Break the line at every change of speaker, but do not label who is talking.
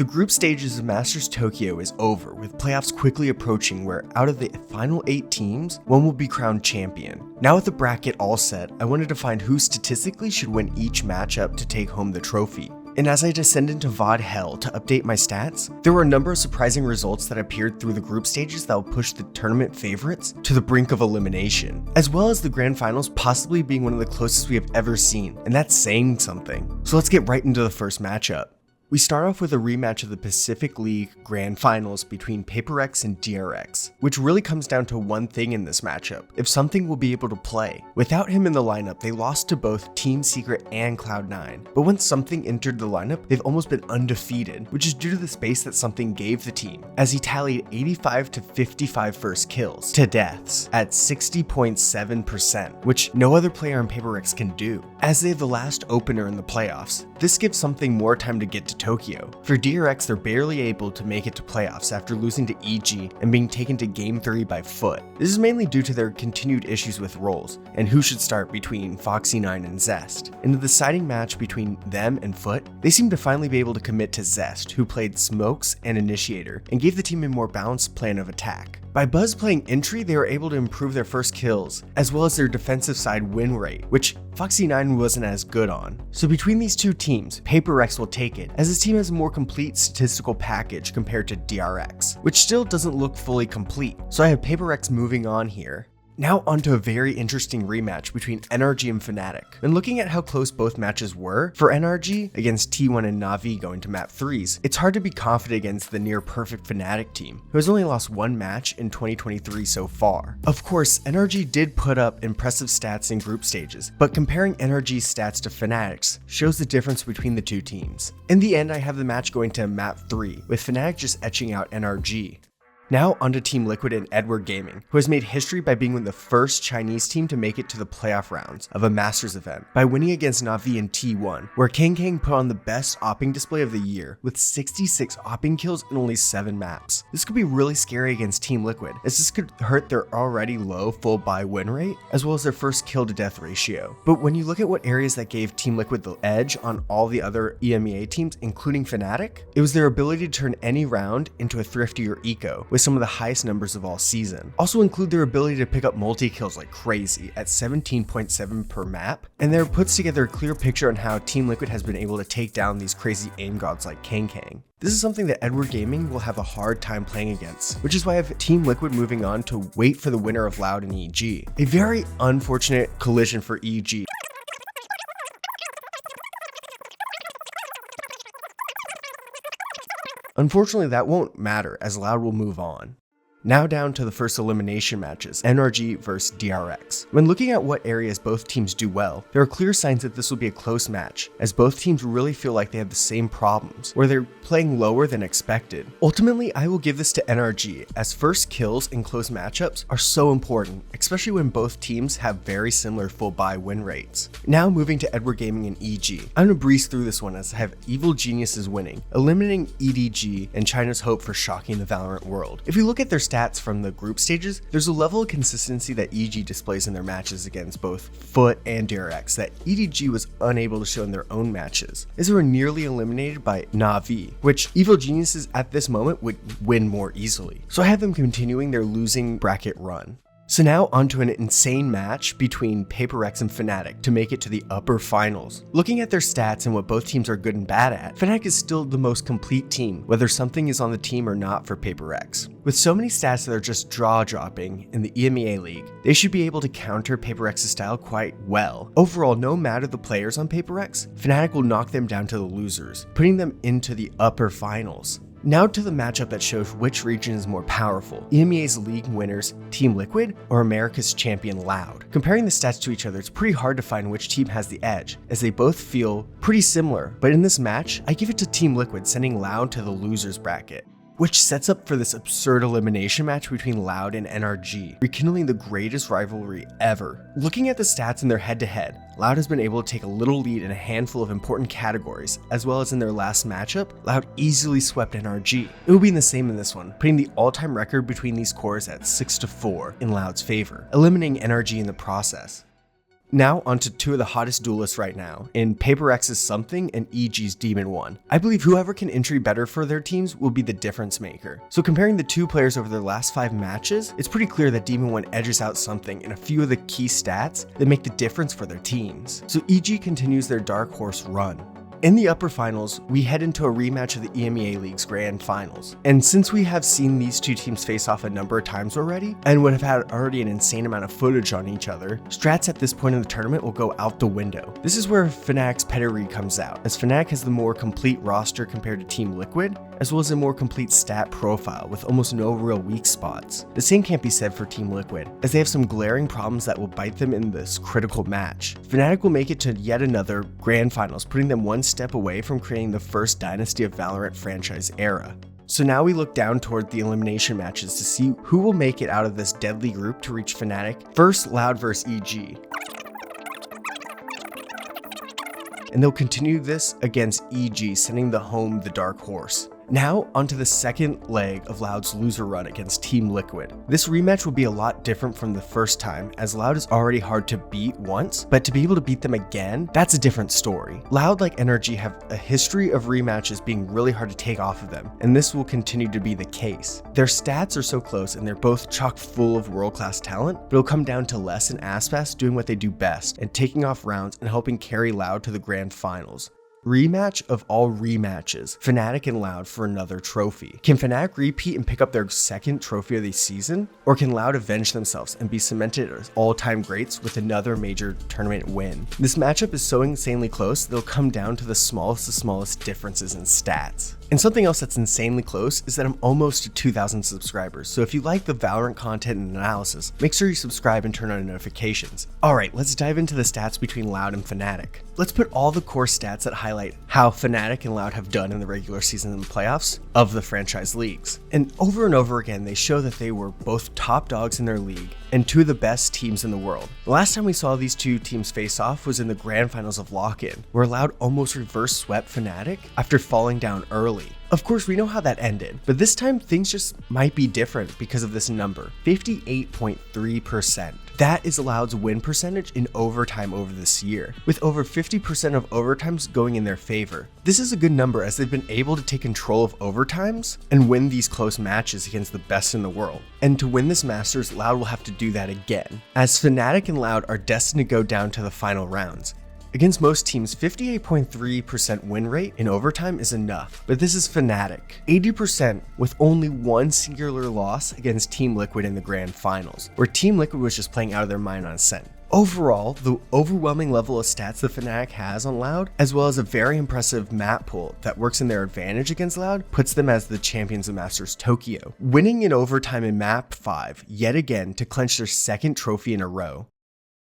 The group stages of Masters Tokyo is over, with playoffs quickly approaching where out of the final 8 teams, one will be crowned champion. Now with the bracket all set, I wanted to find who statistically should win each matchup to take home the trophy. And as I descend into VOD hell to update my stats, there were a number of surprising results that appeared through the group stages that will push the tournament favorites to the brink of elimination, as well as the grand finals possibly being one of the closest we have ever seen, and that's saying something. So let's get right into the first matchup. We start off with a rematch of the Pacific League Grand Finals between PaperX and DRX, which really comes down to one thing in this matchup: if something will be able to play. Without him in the lineup, they lost to both Team Secret and Cloud9, but once something entered the lineup, they've almost been undefeated, which is due to the space that something gave the team, as he tallied 85 to 55 first kills to deaths at 60.7%, which no other player on PaperX can do. As they have the last opener in the playoffs, this gives something more time to get to Tokyo. For DRX, they're barely able to make it to playoffs after losing to EG and being taken to Game 3 by Foot. This is mainly due to their continued issues with roles, and who should start between Foxy9 and Zest. In the deciding match between them and Foot, they seem to finally be able to commit to Zest, who played Smokes and Initiator, and gave the team a more balanced plan of attack. By Buzz playing Entry, they were able to improve their first kills, as well as their defensive side win rate, which Foxy9 wasn't as good on. So between these two teams, PaperX will take it, as his team has a more complete statistical package compared to DRX, which still doesn't look fully complete. So I have PaperX moving on here. Now onto a very interesting rematch between NRG and fnatic. When looking at how close both matches were, for NRG against T1 and Na'Vi going to map 3s, it's hard to be confident against the near perfect fnatic team, who has only lost one match in 2023 so far. Of course, NRG did put up impressive stats in group stages, but comparing NRG's stats to fnatic's shows the difference between the two teams. In the end, I have the match going to map 3, with fnatic just etching out NRG. Now onto Team Liquid and Edward Gaming, who has made history by being one of the first Chinese team to make it to the playoff rounds of a Masters event by winning against Na'Vi in T1, where Kang put on the best opping display of the year with 66 opping kills in only 7 maps. This could be really scary against Team Liquid, as this could hurt their already low full buy win rate, as well as their first kill to death ratio. But when you look at what areas that gave Team Liquid the edge on all the other EMEA teams, including fnatic, it was their ability to turn any round into a thrifty or eco, with some of the highest numbers of all season. Also include their ability to pick up multi-kills like crazy at 17.7 per map, and there puts together a clear picture on how Team Liquid has been able to take down these crazy aim gods like Kang. This is something that Edward Gaming will have a hard time playing against, which is why I have Team Liquid moving on to wait for the winner of Loud and EG. A very unfortunate collision for EG. Unfortunately, that won't matter, as Loud will move on. Now down to the first elimination matches, NRG vs DRX. When looking at what areas both teams do well, there are clear signs that this will be a close match, as both teams really feel like they have the same problems, where they're playing lower than expected. Ultimately, I will give this to NRG, as first kills in close matchups are so important, especially when both teams have very similar full buy win rates. Now moving to Edward Gaming and EG. I'm gonna breeze through this one as I have Evil Geniuses winning, eliminating EDG and China's hope for shocking the Valorant world. If we look at their stats from the group stages, there's a level of consistency that EG displays in their matches against both Foot and DRX that EDG was unable to show in their own matches, as they were nearly eliminated by Na'Vi, which Evil Geniuses at this moment would win more easily. So I have them continuing their losing bracket run. So now onto an insane match between PaperX and fnatic to make it to the upper finals. Looking at their stats and what both teams are good and bad at, fnatic is still the most complete team, whether something is on the team or not for PaperX. With so many stats that are just draw-dropping in the EMEA League, they should be able to counter PaperX's style quite well. Overall, no matter the players on PaperX, fnatic will knock them down to the losers, putting them into the upper finals. Now to the matchup that shows which region is more powerful, EMEA's league winners Team Liquid or America's champion Loud. Comparing the stats to each other, it's pretty hard to find which team has the edge, as they both feel pretty similar, but in this match, I give it to Team Liquid, sending Loud to the losers bracket, which sets up for this absurd elimination match between Loud and NRG, rekindling the greatest rivalry ever. Looking at the stats in their head-to-head, Loud has been able to take a little lead in a handful of important categories, as well as in their last matchup, Loud easily swept NRG. It will be the same in this one, putting the all-time record between these cores at 6-4 in Loud's favor, eliminating NRG in the process. Now onto two of the hottest duelists right now, in Paper X's Something and EG's Demon 1. I believe whoever can entry better for their teams will be the difference maker. So comparing the two players over their last 5 matches, it's pretty clear that Demon 1 edges out Something in a few of the key stats that make the difference for their teams. So EG continues their dark horse run. In the upper finals, we head into a rematch of the EMEA League's grand finals. And since we have seen these two teams face off a number of times already, and would have had already an insane amount of footage on each other, strats at this point in the tournament will go out the window. This is where Fnatic's pedigree comes out, as Fnatic has the more complete roster compared to Team Liquid, as well as a more complete stat profile with almost no real weak spots. The same can't be said for Team Liquid, as they have some glaring problems that will bite them in this critical match. Fnatic will make it to yet another grand finals, putting them one step away from creating the first dynasty of Valorant franchise era. So now we look down toward the elimination matches to see who will make it out of this deadly group to reach Fnatic. First, Loud vs EG. And they'll continue this against EG, sending home the dark horse. Now, onto the second leg of Loud's loser run against Team Liquid. This rematch will be a lot different from the first time, as Loud is already hard to beat once, but to be able to beat them again, that's a different story. Loud, like NRG, have a history of rematches being really hard to take off of them, and this will continue to be the case. Their stats are so close, and they're both chock full of world-class talent, but it'll come down to Les and aspas doing what they do best, and taking off rounds and helping carry Loud to the grand finals. Rematch of all rematches, Fnatic and Loud for another trophy. Can Fnatic repeat and pick up their second trophy of the season? Or can Loud avenge themselves and be cemented as all-time greats with another major tournament win? This matchup is so insanely close, they'll come down to the smallest differences in stats. And something else that's insanely close is that I'm almost to 2,000 subscribers, so if you like the Valorant content and analysis, make sure you subscribe and turn on notifications. Alright, let's dive into the stats between Loud and Fnatic. Let's put all the core stats that highlight how Fnatic and Loud have done in the regular season and playoffs of the franchise leagues. And over again, they show that they were both top dogs in their league and two of the best teams in the world. The last time we saw these two teams face off was in the grand finals of Lock-In, where Loud almost reverse swept Fnatic after falling down early. Of course, we know how that ended, but this time things just might be different because of this number, 58.3%. That is Loud's win percentage in overtime over this year, with over 50% of overtimes going in their favor. This is a good number as they've been able to take control of overtimes and win these close matches against the best in the world. And to win this Masters, Loud will have to do that again, as Fnatic and Loud are destined to go down to the final rounds. Against most teams, 58.3% win rate in overtime is enough, but this is Fnatic. 80% with only one singular loss against Team Liquid in the grand finals, where Team Liquid was just playing out of their mind on Ascent. Overall, the overwhelming level of stats that Fnatic has on Loud, as well as a very impressive map pool that works in their advantage against Loud, puts them as the champions of Masters Tokyo, winning in overtime in map 5 yet again to clinch their second trophy in a row.